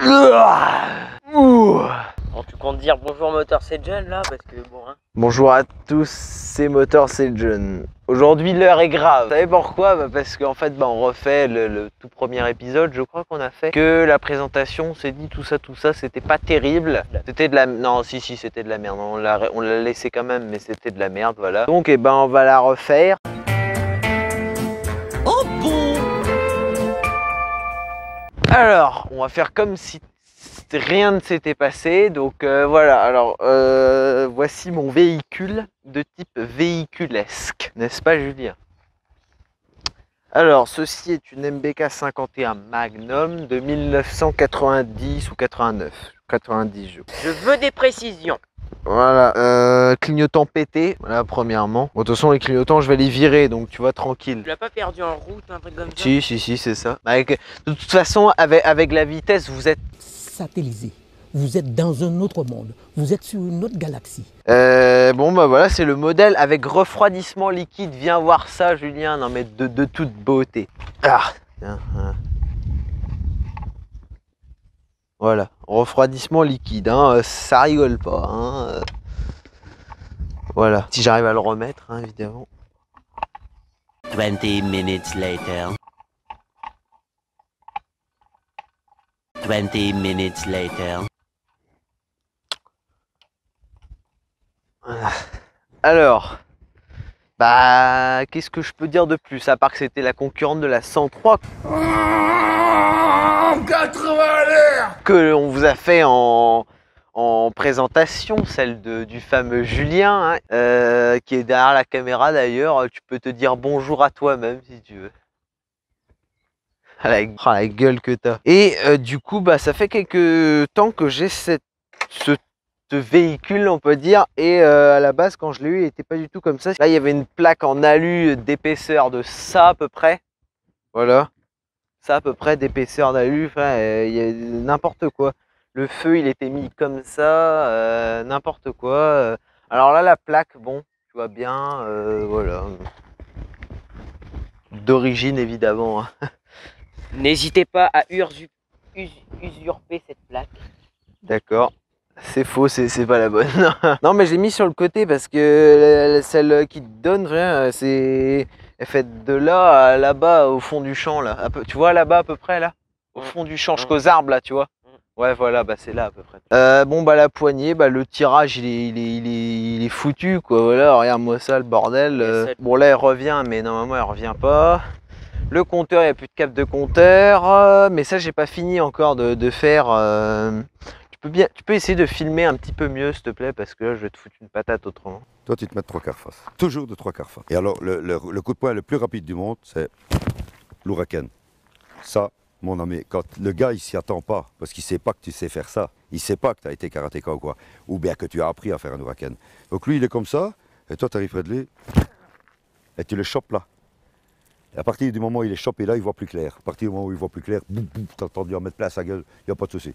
Alors tu comptes dire bonjour moteur, c'est John là parce que bon hein. Bonjour à tous, c'est Motor, c'est John. Aujourd'hui l'heure est grave. Vous savez pourquoi? Parce qu'en fait on refait le tout premier épisode, je crois qu'on a fait. Que la présentation, on s'est dit tout ça, c'était pas terrible. C'était de la... Non si c'était de la merde, on l'a laissé quand même, mais c'était de la merde, voilà. Donc on va la refaire. Oh bon. Alors, on va faire comme si rien ne s'était passé. Donc voilà, alors voici mon véhicule de type véhiculesque. N'est-ce pas Julien? Alors, ceci est une MBK 51 Magnum de 1990 ou 89. 90 je crois. Je veux des précisions. Voilà, clignotant pété, voilà premièrement. Bon, de toute façon les clignotants je vais les virer, donc tu vois tranquille. Tu l'as pas perdu en route, un truc comme ça? Si, c'est ça. De toute façon, avec la vitesse, vous êtes satellisé. Vous êtes dans un autre monde. Vous êtes sur une autre galaxie. Bon bah voilà, c'est le modèle avec refroidissement liquide. Viens voir ça, Julien. Non mais de toute beauté. Ah, tiens, hein. Voilà, refroidissement liquide. Hein, ça rigole pas. Hein. Voilà, si j'arrive à le remettre, hein, évidemment. 20 minutes later. 20 minutes later. Alors, bah, qu'est-ce que je peux dire de plus, à part que c'était la concurrente de la 103 que on vous a fait en présentation, celle du fameux Julien, hein, qui est derrière la caméra d'ailleurs. Tu peux te dire bonjour à toi-même si tu veux. La gueule que t'as. Et du coup, bah, ça fait quelques temps que j'ai ce véhicule, on peut dire, et à la base quand je l'ai eu il n'était pas du tout comme ça. Là il y avait une plaque en alu d'épaisseur de ça à peu près, voilà, ça à peu près d'épaisseur d'alu, enfin, il y a n'importe quoi. Le feu il était mis comme ça, n'importe quoi. Alors là la plaque, bon, tu vois bien, voilà, d'origine évidemment, hein. N'hésitez pas à usurper cette plaque. D'accord. C'est faux, c'est pas la bonne. Non mais j'ai mis sur le côté parce que celle qui te donne, c'est... Elle fait de là à là-bas au fond du champ là. Tu vois là-bas à peu près là? Au fond du champ, jusqu'aux arbres là, tu vois? Ouais voilà, bah c'est là à peu près. Bon bah la poignée, bah le tirage il est foutu quoi, voilà, regarde-moi ça le bordel. Bon là elle revient mais normalement elle revient pas. Le compteur, il n'y a plus de cap de compteur, mais ça j'ai pas fini encore de faire. Tu peux essayer de filmer un petit peu mieux s'il te plaît, parce que là je vais te foutre une patate autrement. Toi tu te mets de 3/4 face, toujours de 3/4 face. Et alors le coup de poing le plus rapide du monde, c'est l'Huracan. Ça, mon ami, quand le gars il s'y attend pas, parce qu'il sait pas que tu sais faire ça, il sait pas que tu as été karatéka ou quoi, ou bien que tu as appris à faire un Huracan. Donc lui il est comme ça, et toi tu arrives près de lui, et tu le chopes là. Et à partir du moment où il est chopé là, il voit plus clair. À partir du moment où il voit plus clair, t'as entendu en mettre plein à sa gueule, il n'y a pas de souci.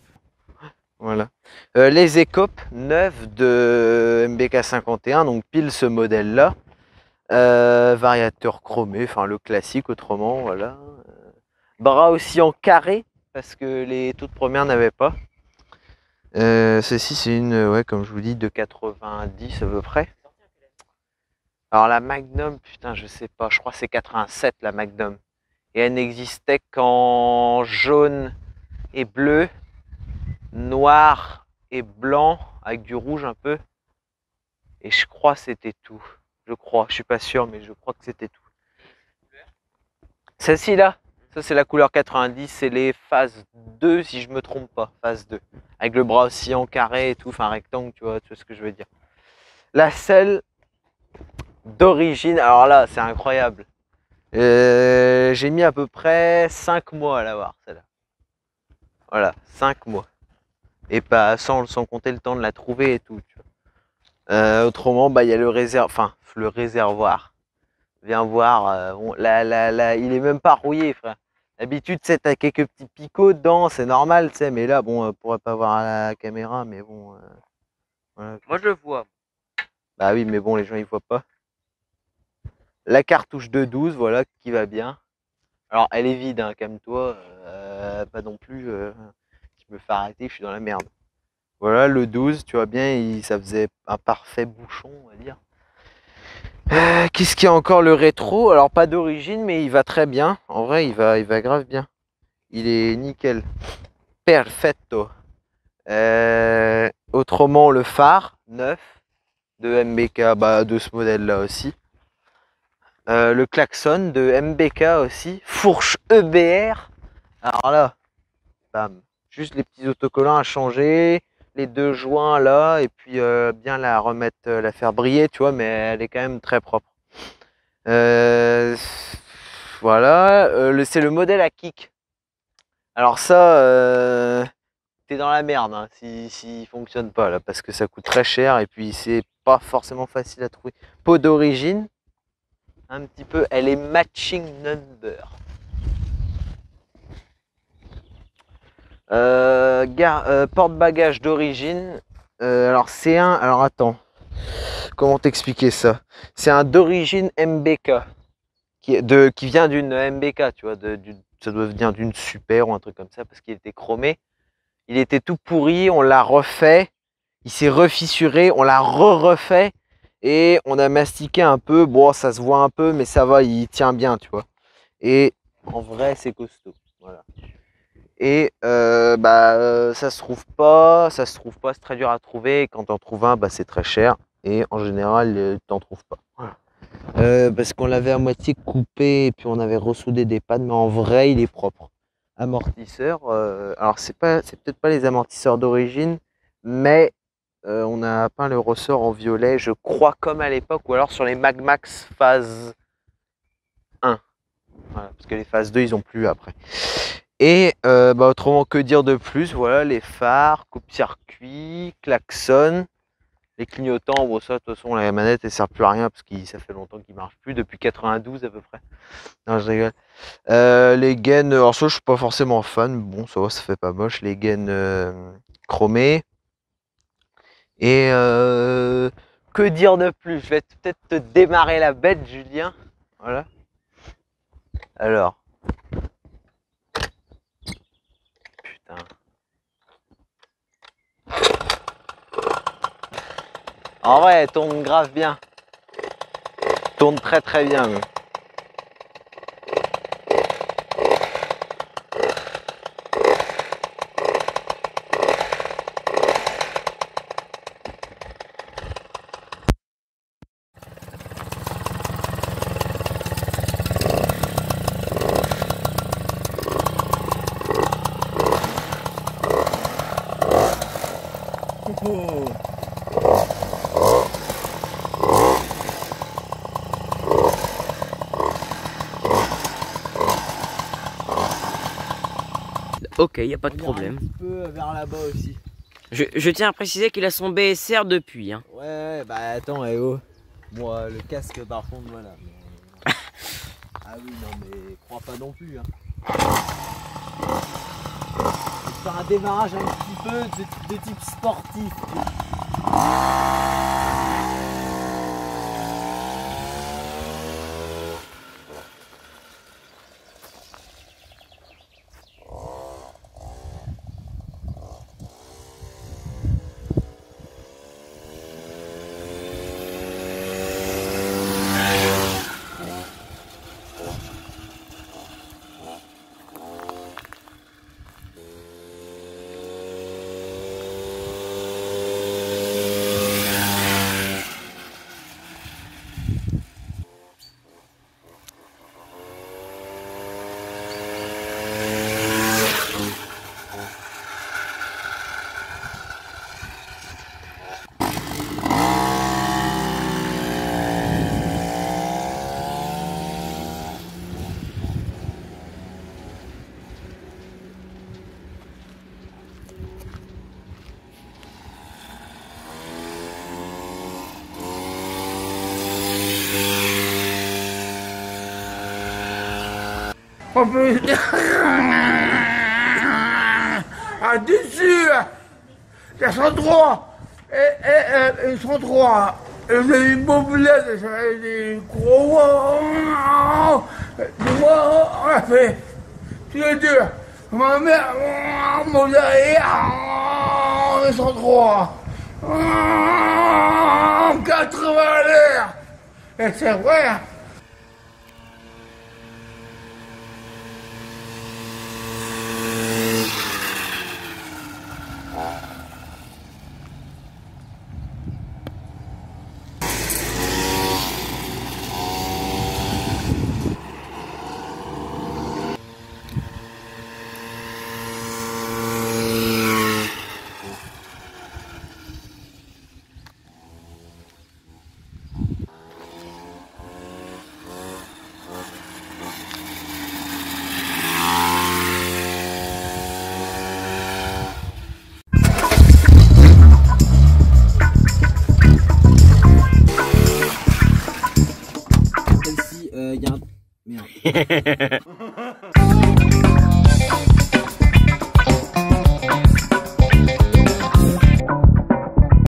Voilà. Les écopes neuves de MBK 51, donc pile ce modèle là. Variateur chromé, enfin le classique autrement, voilà. Bras aussi en carré, parce que les toutes premières n'avaient pas. Ceci c'est une, ouais, comme je vous dis, de 90 à peu près. Alors la Magnum, putain je sais pas, je crois que c'est 87 la Magnum. Et elle n'existait qu'en jaune et bleu, noir et blanc, avec du rouge un peu. Et je crois que c'était tout. Je crois, je suis pas sûr, mais je crois que c'était tout. Celle-ci là, ça c'est la couleur 90, c'est les phases 2 si je me trompe pas, phase 2. Avec le bras aussi en carré et tout, enfin rectangle, tu vois ce que je veux dire. La selle d'origine, alors là c'est incroyable. J'ai mis à peu près 5 mois à l'avoir celle-là. Voilà, 5 mois. Et pas sans compter le temps de la trouver et tout. Tu vois. Autrement, bah il y a le réservoir. Viens voir. Bon, là, il est même pas rouillé, frère. D'habitude, tu sais, t'as quelques petits picots dedans, c'est normal, tu sais. Mais là, bon, on pourrait pas voir à la caméra, mais bon. Voilà. Moi je le vois. Bah oui, mais bon, les gens ils voient pas. La cartouche de 12, voilà, qui va bien. Alors, elle est vide, hein, calme-toi. Pas non plus. Tu me fais arrêter, je suis dans la merde. Voilà, le 12, tu vois bien, ça faisait un parfait bouchon, on va dire. Qu'est-ce qu'il y a encore? Le rétro, alors pas d'origine, mais il va très bien. En vrai, il va grave bien. Il est nickel. Perfetto. Autrement, le phare, neuf, de MBK, bah, de ce modèle-là aussi. Le klaxon de MBK aussi. Fourche EBR. Alors là, bam. Juste les petits autocollants à changer. Les deux joints là. Et puis bien la remettre, la faire briller, tu vois. Mais elle est quand même très propre. Voilà. C'est le modèle à kick. Alors ça, t'es dans la merde hein, s'il fonctionne pas là. Parce que ça coûte très cher. Et puis c'est pas forcément facile à trouver. Peau d'origine. Un petit peu, elle est matching number. Porte-bagages d'origine. Alors c'est un. Alors attends. Comment t'expliquer ça? C'est un d'origine MBK. Qui vient d'une MBK, tu vois. Ça doit venir d'une Super ou un truc comme ça parce qu'il était chromé. Il était tout pourri, on l'a refait. Il s'est refissuré, on l'a refait. Et on a mastiqué un peu, bon ça se voit un peu mais ça va, il tient bien tu vois. Et en vrai c'est costaud, voilà. Et ça se trouve pas, c'est très dur à trouver. Et quand t'en trouves un, bah, c'est très cher. Et en général, t'en trouves pas. Voilà. Parce qu'on l'avait à moitié coupé et puis on avait ressoudé des pattes, mais en vrai il est propre. Amortisseur, alors c'est peut-être pas les amortisseurs d'origine, mais on a peint le ressort en violet, je crois comme à l'époque, ou alors sur les Magmax phase 1. Voilà, parce que les phases 2, ils ont plus après. Et autrement, que dire de plus? Voilà, les phares, coupe-circuit, klaxon, les clignotants. Bon, ça, de toute façon, la manette, elle sert plus à rien parce que ça fait longtemps qu'il marche plus, depuis 92 à peu près. Non, je rigole. Les gaines, alors ça, je suis pas forcément fan, mais bon, ça va, ça fait pas moche. Les gaines chromées. Et que dire de plus? Je vais peut-être te démarrer la bête, Julien. Voilà. Alors. Putain. En vrai, elle tourne grave bien. Tourne très très bien. Mais. Ok, il n'y a pas de problème. Un petit peu vers là-bas aussi. Je tiens à préciser qu'il a son BSR depuis. Hein. Ouais, bah attends, oh. Moi, le casque par contre, voilà. Mais... ah oui, non, mais crois pas non plus. Hein. Faire un démarrage un petit peu de type sportif. On peut... ah, dessus, il y a 103 et 103. Et vous avez une bobulette, ça fait des gros... on l'a fait tous les deux. Ma mère, mon derrière, 103. 80 à l'heure. Et c'est vrai. Celle-ci, il y a un... Merde.